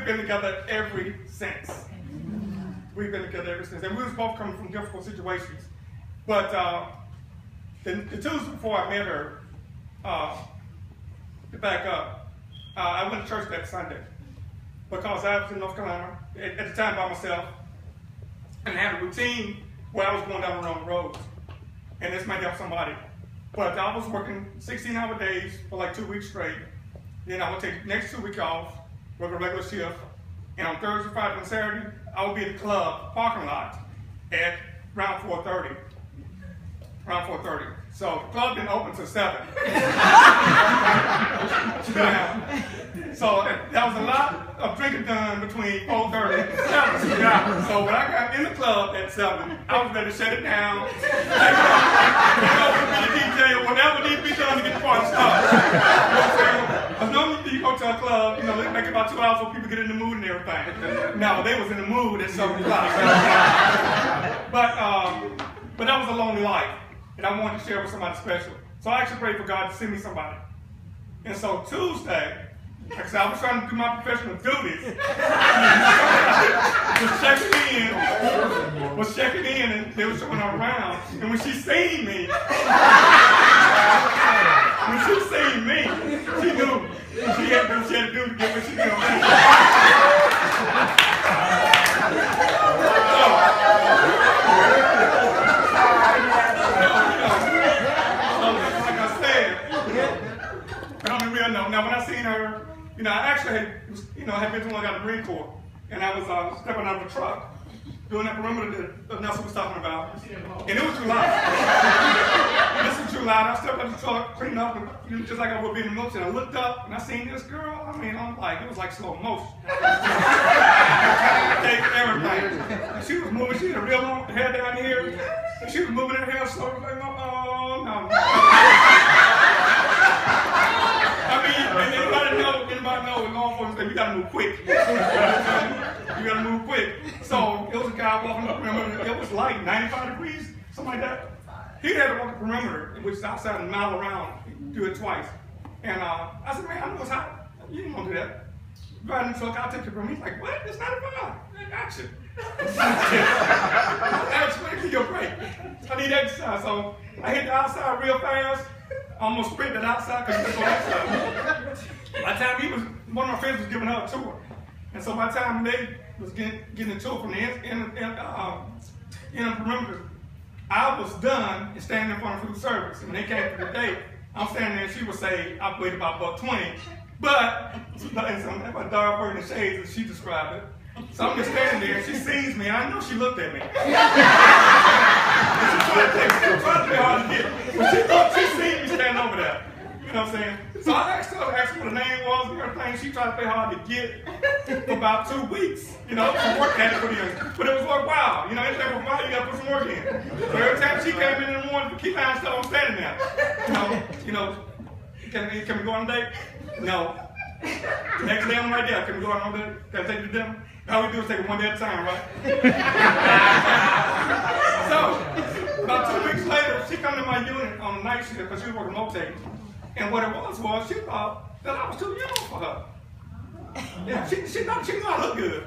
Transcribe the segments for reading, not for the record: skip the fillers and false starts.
we've been together ever since. We've been together ever since. And we was both coming from difficult situations. But the Tuesday before I met her, to back up, I went to church that Sunday because I was in North Carolina at the time by myself and had a routine where I was going down the wrong roads. And this might help somebody. But I was working 16-hour days for like 2 weeks straight. Then I would take the next 2 weeks off, work a regular shift. And on Thursday, Friday, and Saturday, I would be at the club parking lot at around 4:30. Around 4:30. So the club didn't open until 7. So that was a lot of drinking done between 4:30 and 7. So when I got in the club at 7, I was ready to shut it down. DJ, whatever needs to be done to get the party started. You know what I'm saying? Because normally you go to a club, you know, they make about 2 hours so people get in the mood and everything. No, they was in the mood at 7 o'clock. But that was a lonely life. And I wanted to share with somebody special. So I actually prayed for God to send me somebody. And so Tuesday, because I was trying to do my professional duties, was checking in, and they were showing her around. And when she seen me, she knew she had to do to get what she did. Now, when I seen her, you know, I actually had, you know, had been to one got the Marine Corps, and I was stepping out of the truck, doing that perimeter that Nelson was talking about, and it was too loud. This was too loud. I stepped out of the truck, cleaned up, and, you know, just like I would be in the motion. I looked up, and I seen this girl. I mean, I'm like, it was like slow motion. Everything. And she was moving. She had a real long hair down here, and she was moving her hair slowly, like, oh, no. I mean, and anybody know with law enforcement, you gotta move quick. You gotta move quick. So it was a guy walking up the perimeter. It was like 95 degrees, something like that. He had to walk the perimeter, which is outside a mile around, do it twice. And I said, man, I know it's hot. You didn't want to do that. Driving the truck, I'll take the perimeter. He's like, what? It's 95. I got you. I explained to you, break. I need exercise. So I hit the outside real fast. Almost sprinted outside because he was on outside. By the time one of my friends was giving her a tour. And so by the time they was getting a tour from the end perimeter, I was done and standing in front of food service. And when they came to the date, I'm standing there and she would say, I weighed about $120. But, and so my dark bird in the shades, as she described it. So I'm just standing there and she sees me. I know she looked at me. And she tried to be hard to get. But she thought she seen me standing over there. You know what I'm saying? So I asked her what the name was and everything. She tried to play hard to get for about 2 weeks. You know, some work had to put in. But it was worthwhile. You know, anything worthwhile, you got to put some work in. So every time she came in the morning to keep buying stuff, I'm standing there. Can we go on a date? No. The next day I'm right there. Can we go on a date? Can I take you to dinner? All we do is take it one day at a time, right? So, about 2 weeks later, she come to my unit on the night shift because she was working rotating. And what it was she thought that I was too young for her. Yeah, she thought she knew I looked good.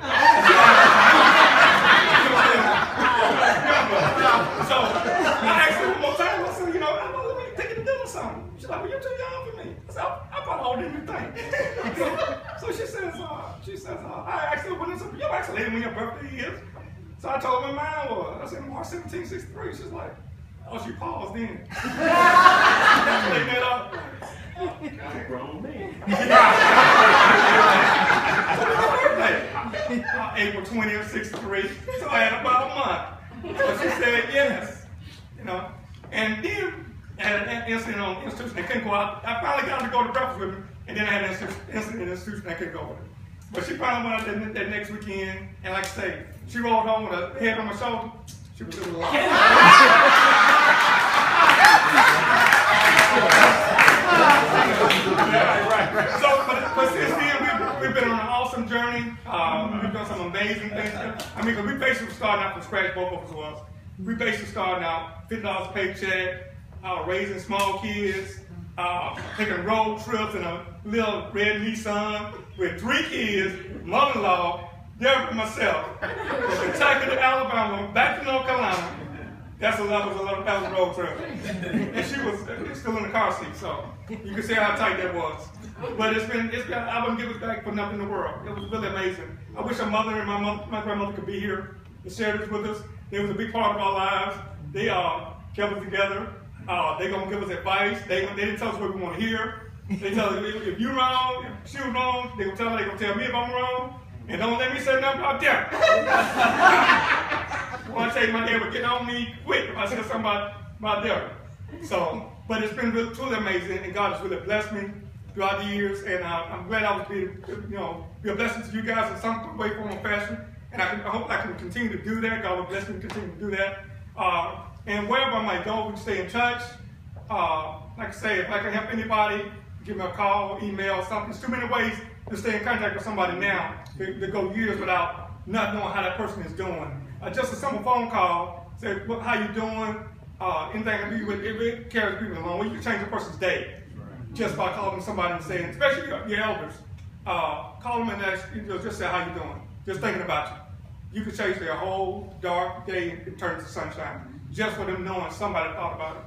So, I asked her one more time. I said, let me take you to dinner or something. She's like, well, you're too young for me. I said, I bought all this new thing. So she says, I asked her, you asked a lady when your birthday is. So I told her when mine was. I said, March 1763. She's like, oh, she paused then. Calculating that up. Grown man. So it was her birthday. April 20th, 63. So I had about a month. So she said yes. And then I had an incident on the institution. I couldn't go out. I finally got her to go to breakfast with me. And then I had an incident in the institution. I couldn't go with her. But she finally went out that next weekend. And like I say, she rolled home with her head on my shoulder. She was doing a lot. So, but since then, we've been on an awesome journey. We've done some amazing things. I mean, because we basically started out from scratch, both of us was. We basically started out $50 a paycheck, raising small kids, taking road trips in a little red Nissan with 3 kids, mother-in-law, Derek and myself, from Kentucky to Alabama, back to North Carolina. That was a road trip. And she was still in the car seat, so you can see how tight that was. But I wouldn't give it back for nothing in the world. It was really amazing. I wish my mother and my grandmother could be here to share this with us. They was a big part of our lives. They kept us together. They're going to give us advice. They didn't tell us what we want to hear. They tell us if you're wrong, if she was wrong, they're going to tell me if I'm wrong. And don't let me say nothing about them. One day my dad would get on me quick if I said something about them. So, but it's been really, truly amazing, and God has really blessed me throughout the years, and I'm glad I was be a blessing to you guys in some way, form, or fashion. And I hope I can continue to do that. God will bless me to continue to do that. And wherever I might go, we can stay in touch. Like I say, if I can help anybody, give me a call, email, something. There's too many ways to stay in contact with somebody now to go years without not knowing how that person is doing. Just a simple phone call, say, how you doing? Anything I do with it carries people along. You can change a person's day just by calling somebody and saying, especially your elders, call them and ask, just say how you doing. Just thinking about you. You can change their whole dark day and turn it to sunshine. Just for them knowing somebody thought about it.